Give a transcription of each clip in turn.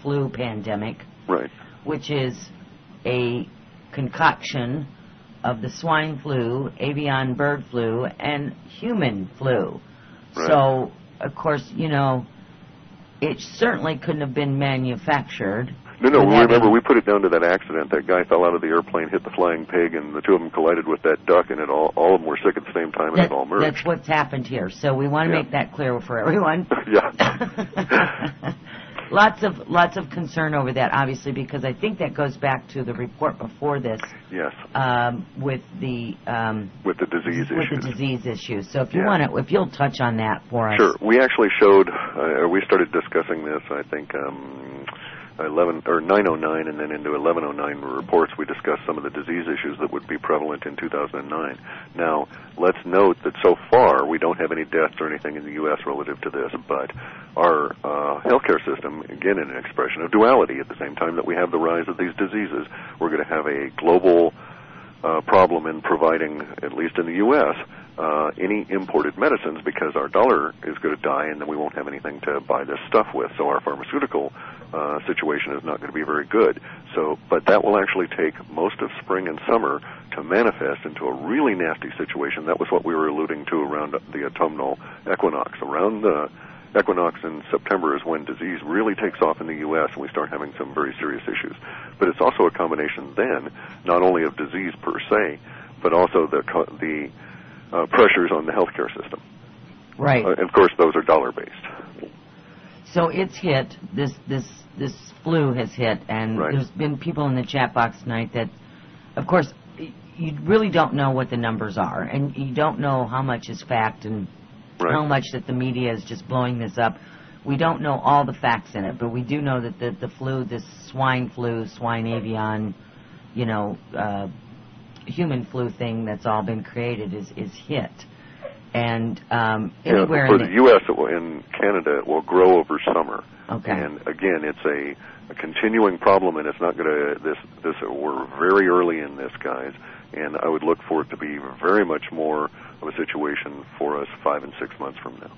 flu pandemic, Right. which is a concoction of the swine flu, avian bird flu, and human flu. Right. So, of course, it certainly couldn't have been manufactured. No, remember, we put it down to that accident. That guy fell out of the airplane, hit the flying pig, and the two of them collided with that duck, and all of them were sick at the same time, and it all merged. That's what's happened here. So we want to make that clear for everyone. Yeah. Lots of concern over that, obviously, because I think that goes back to the report before this. Yes. With the disease issues. With the disease issues. So if you'll touch on that for us. Sure. We actually showed. We started discussing this. I think 909 and then into 1109 reports. We discussed some of the disease issues that would be prevalent in 2009. Now, let's note that so far we don't have any deaths or anything in the U.S. relative to this, but our healthcare system, again, an expression of duality. At the same time that we have the rise of these diseases, we're going to have a global problem in providing, at least in the U.S., any imported medicines, because our dollar is going to die and then we won't have anything to buy this stuff with. So our pharmaceutical situation is not going to be very good. But that will actually take most of spring and summer to manifest into a really nasty situation. That was what we were alluding to around the autumnal equinox. Around the equinox in September is when disease really takes off in the U.S. and we start having some very serious issues. But it's also a combination then, not only of disease per se, but also the pressures on the healthcare system. Right. And of course, those are dollar-based. So it's hit. This flu has hit, and there's been people in the chat box tonight that, of course, you really don't know what the numbers are, and you don't know how much is fact and how much that the media is just blowing this up. We don't know all the facts in it, but we do know that the flu, this swine flu, swine avian, human flu thing that's all been created is hit. And anywhere for the U.S. in Canada, it will grow over summer. Okay. And again, it's a continuing problem, and it's not going to we're very early in this, guys. And I would look for it to be very much more of a situation for us 5 and 6 months from now.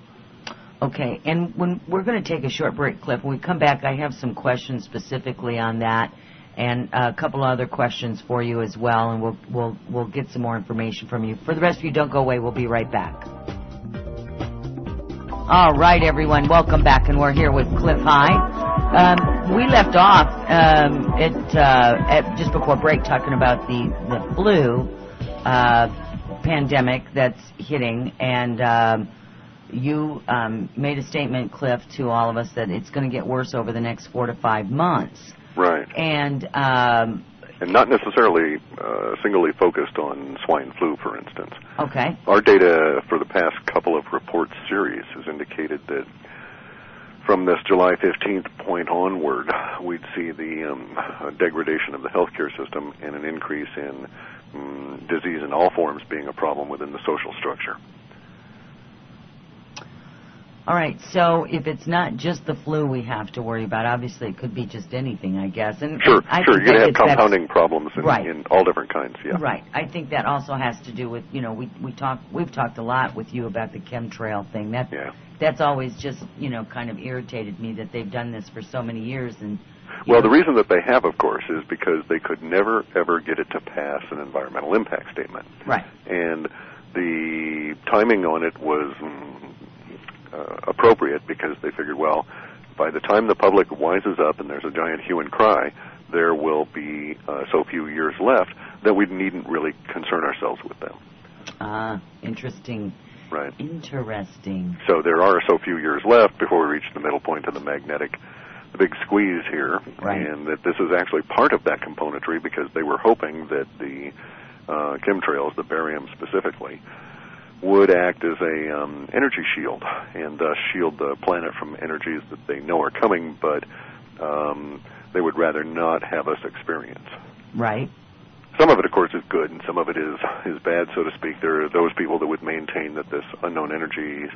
Okay, and when we're going to take a short break, Clif. When we come back, I have some questions specifically on that, and a couple other questions for you as well, and we'll get some more information from you. For the rest of you, don't go away. We'll be right back. All right, everyone, welcome back, and we're here with Clif High. We left off at just before break talking about the flu pandemic that's hitting, and you made a statement, Clif, to all of us that it's going to get worse over the next 4 to 5 months. Right. And not necessarily singly focused on swine flu, for instance. Okay. Our data for the past couple of report series has indicated that from this July 15th point onward, we'd see the degradation of the healthcare system and an increase in disease in all forms being a problem within the social structure. All right, so if it's not just the flu we have to worry about, obviously it could be just anything, I guess. And sure. You're going to have compounding problems in all different kinds, yeah. Right. I think that also has to do with, we've talked a lot with you about the chemtrail thing. That's always just, kind of irritated me that they've done this for so many years. And well, the reason that they have, of course, is because they could never, ever get it to pass an environmental impact statement. Right. And the timing on it was appropriate because they figured, well, by the time the public wises up and there's a giant hue and cry, there will be so few years left that we needn't really concern ourselves with them. Interesting. Right. Interesting. So there are so few years left before we reach the middle point of the big squeeze here, and that this is actually part of that componentry because they were hoping that the chemtrails, the barium specifically, would act as a energy shield and thus shield the planet from energies that they know are coming, but they would rather not have us experience. Right. Some of it, of course, is good, and some of it is bad, so to speak. There are those people that would maintain that this unknown energy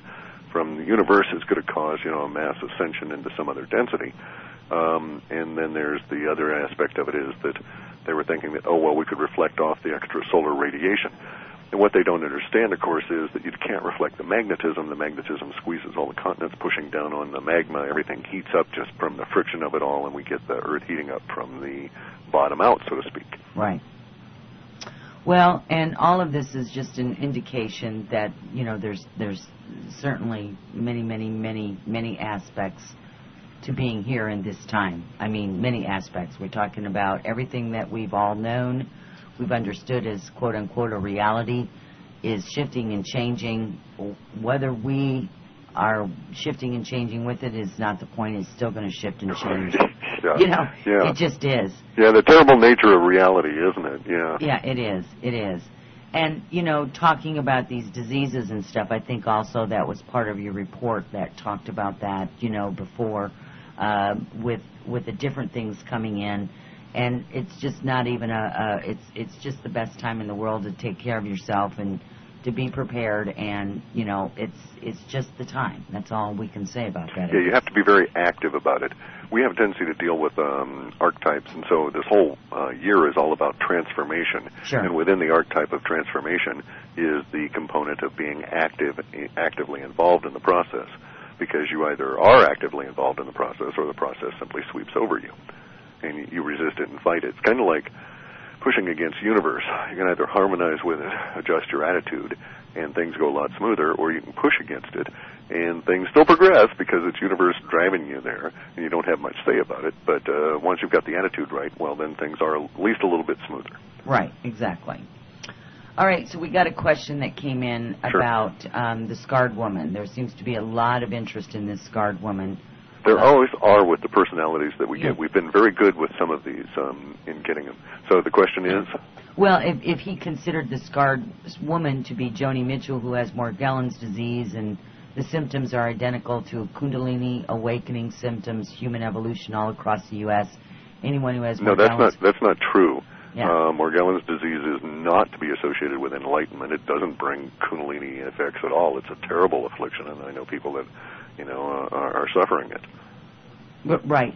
from the universe is going to cause, a mass ascension into some other density. And then there's the other aspect of it is that they were thinking that, we could reflect off the extra solar radiation. And what they don't understand, of course, is that you can't reflect the magnetism. The magnetism squeezes all the continents, pushing down on the magma. Everything heats up just from the friction of it all, and we get the Earth heating up from the bottom out, so to speak. Right. Well, and all of this is just an indication that, you know, there's certainly many aspects to being here in this time. I mean, many aspects. We're talking about everything that we've all known, we've understood as quote-unquote a reality, is shifting and changing. Whether we are shifting and changing with it is not the point. It's still going to shift and change. Yeah. You know, yeah. It just is. Yeah, the terrible nature of reality, isn't it? Yeah. Yeah, it is. It is. And, you know, talking about these diseases and stuff, I think also that was part of your report that talked about that, you know, before, with the different things coming in. And it's just not even it's just the best time in the world to take care of yourself and to be prepared, and, you know, it's just the time. That's all we can say about that. Yeah, you have to be very active about it. We have a tendency to deal with archetypes, and so this whole year is all about transformation. Sure. And within the archetype of transformation is the component of being actively involved in the process, because you either are actively involved in the process or the process simply sweeps over you, and you resist it and fight it. It's kind of like pushing against universe. You can either harmonize with it, adjust your attitude, and things go a lot smoother, or you can push against it, and things still progress because it's universe driving you there, and you don't have much say about it. But once you've got the attitude right, well, then things are at least a little bit smoother. Right, exactly. All right, so we got a question that came in about the scarred woman. There seems to be a lot of interest in this scarred woman. There always are with the personalities that we get. We've been very good with some of these in getting them. So the question is? Well, if he considered the scarred woman to be Joni Mitchell, who has Morgellons disease, and the symptoms are identical to Kundalini awakening symptoms, human evolution all across the U.S. Anyone who has Morgellons... No, that's not true. Yeah. Morgellons disease is not to be associated with enlightenment. It doesn't bring Kundalini effects at all. It's a terrible affliction, and I know people that, you know, are suffering it. But, right.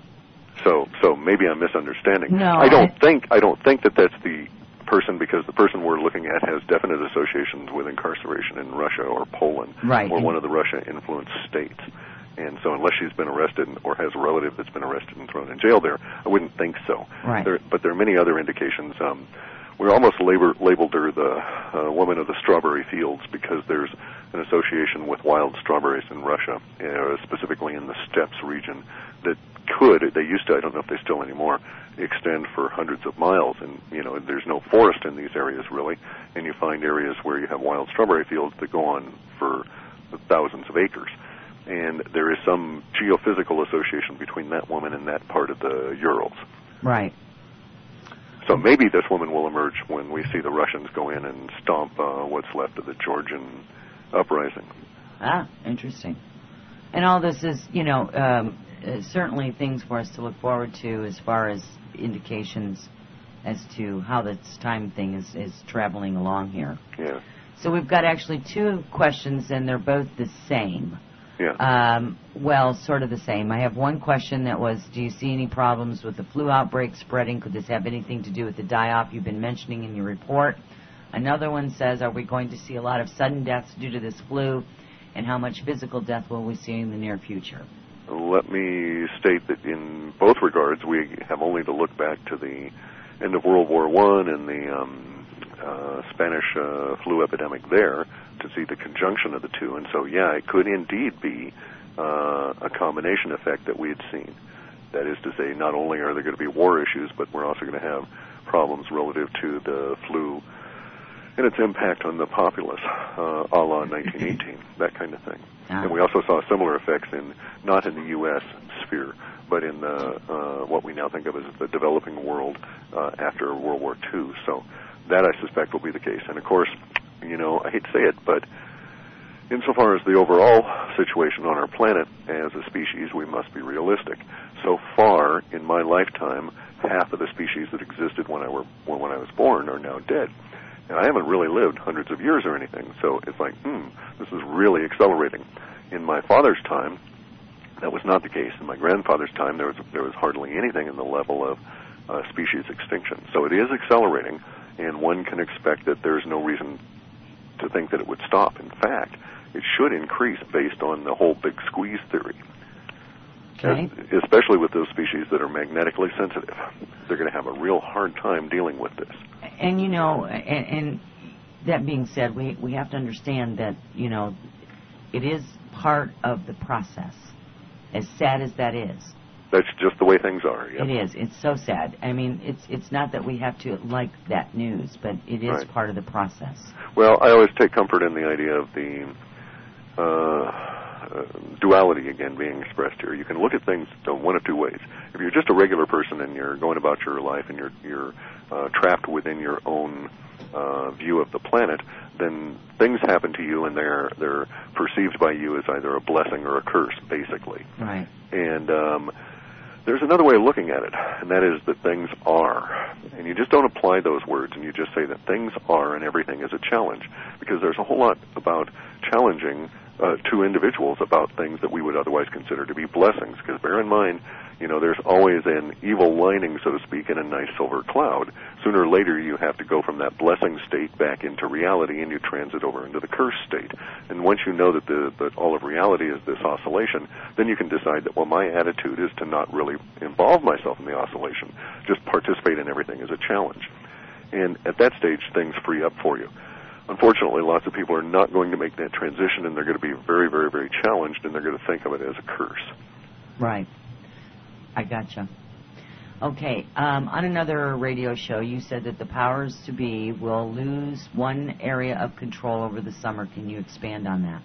So maybe I'm misunderstanding. No, I don't think that that's the person, because the person we're looking at has definite associations with incarceration in Russia or Poland, right, or one of the Russia-influenced states. And so unless she's been arrested or has a relative that's been arrested and thrown in jail there, I wouldn't think so. Right. But there are many other indications. We almost labeled her the woman of the strawberry fields, because there's an association with wild strawberries in Russia, specifically in the steppes region, that they used to, I don't know if they still anymore, extend for hundreds of miles. And, you know, there's no forest in these areas really, and you find areas where you have wild strawberry fields that go on for thousands of acres. And there is some geophysical association between that woman and that part of the Urals. Right. So maybe this woman will emerge when we see the Russians go in and stomp what's left of the Georgian uprising. Ah, interesting. And all this is, you know, certainly things for us to look forward to as far as indications as to how this time thing is traveling along here. Yeah. So we've got actually two questions, and they're both the same. Yeah. Well, sort of the same. I have one question that was, do you see any problems with the flu outbreak spreading? Could this have anything to do with the die-off you've been mentioning in your report? Another one says, are we going to see a lot of sudden deaths due to this flu? And how much physical death will we see in the near future? Let me state that in both regards, we have only to look back to the end of World War I and the Spanish flu epidemic there to see the conjunction of the two. And so, yeah, it could indeed be a combination effect that we had seen. That is to say, not only are there going to be war issues, but we're also going to have problems relative to the flu and its impact on the populace, a la 1918, that kind of thing. And we also saw similar effects not in the U.S. sphere, but in what we now think of as the developing world after World War II. So that, I suspect, will be the case. And, of course, you know, I hate to say it, but insofar as the overall situation on our planet as a species, we must be realistic. So far, in my lifetime, half of the species that existed when I was born are now dead. And I haven't really lived hundreds of years or anything, so it's like, this is really accelerating. In my father's time, that was not the case. In my grandfather's time, there was hardly anything in the level of species extinction. So it is accelerating, and one can expect that there's no reason to think that it would stop. In fact, it should increase based on the whole big squeeze theory. Okay. Especially with those species that are magnetically sensitive. They're going to have a real hard time dealing with this. And, you know, and that being said, we have to understand that, you know, it is part of the process, as sad as that is. That's just the way things are. Yep. It is. It's so sad. I mean, it's not that we have to like that news, but it is part of the process. Well, I always take comfort in the idea of the duality, again, being expressed here. You can look at things one of two ways. If you're just a regular person and you're going about your life and you're trapped within your own view of the planet, then things happen to you and they're perceived by you as either a blessing or a curse, basically. Right. And there's another way of looking at it, and that is that things are. And you just don't apply those words, and you just say that things are and everything is a challenge, because there's a whole lot about challenging to individuals about things that we would otherwise consider to be blessings. Because bear in mind, you know, there's always an evil lining, so to speak, in a nice silver cloud. Sooner or later, you have to go from that blessing state back into reality, and you transit over into the curse state. And once you know that all of reality is this oscillation, then you can decide that, well, my attitude is to not really involve myself in the oscillation, just participate in everything as a challenge. And at that stage, things free up for you. Unfortunately, lots of people are not going to make that transition, and they're going to be very, very, very challenged, and they're going to think of it as a curse. Right. I gotcha. Okay. On another radio show, you said that the powers to be will lose one area of control over the summer. Can you expand on that?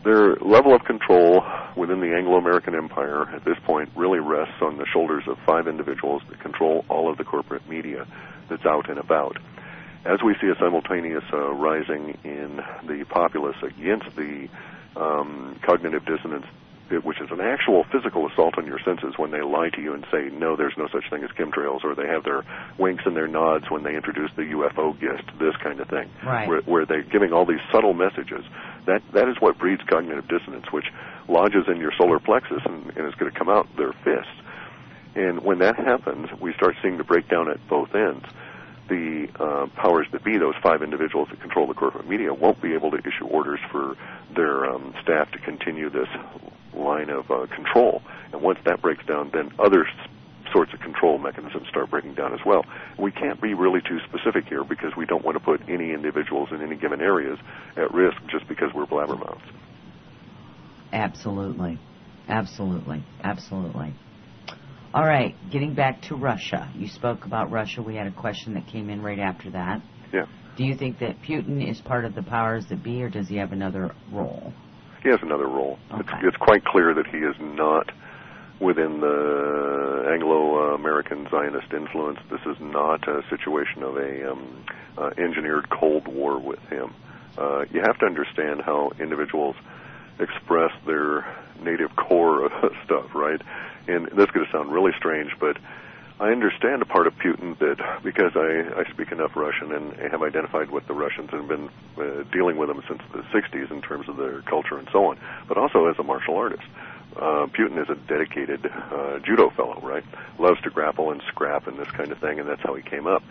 Their level of control within the Anglo-American Empire at this point really rests on the shoulders of 5 individuals that control all of the corporate media that's out and about. As we see a simultaneous rising in the populace against the cognitive dissonance, which is an actual physical assault on your senses when they lie to you and say, no, there's no such thing as chemtrails, or they have their winks and their nods when they introduce the UFO gist, this kind of thing, where they're giving all these subtle messages. That is what breeds cognitive dissonance, which lodges in your solar plexus and is going to come out their fists. And when that happens, we start seeing the breakdown at both ends. The powers that be, those 5 individuals that control the corporate media, won't be able to issue orders for their staff to continue this line of control. And once that breaks down, then other sorts of control mechanisms start breaking down as well. We can't be really too specific here because we don't want to put any individuals in any given areas at risk just because we're blabbermouths. Absolutely. Absolutely. Absolutely. All right, getting back to Russia. You spoke about Russia. We had a question that came in right after that. Yeah. Do you think that Putin is part of the powers that be, or does he have another role? He has another role. Okay. It's quite clear that he is not within the Anglo-American Zionist influence. This is not a situation of a engineered Cold War with him. You have to understand how individuals express their native core stuff, right? And this is going to sound really strange, but I understand a part of Putin that, because I speak enough Russian and have identified with the Russians and been dealing with them since the 60s in terms of their culture and so on, but also as a martial artist. Putin is a dedicated judo fellow, right? Loves to grapple and scrap and this kind of thing, and that's how he came up.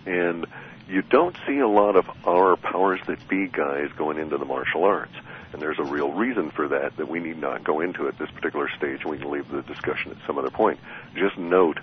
And you don't see a lot of our powers that be guys going into the martial arts. And there's a real reason for that we need not go into at this particular stage. We can leave the discussion at some other point. Just note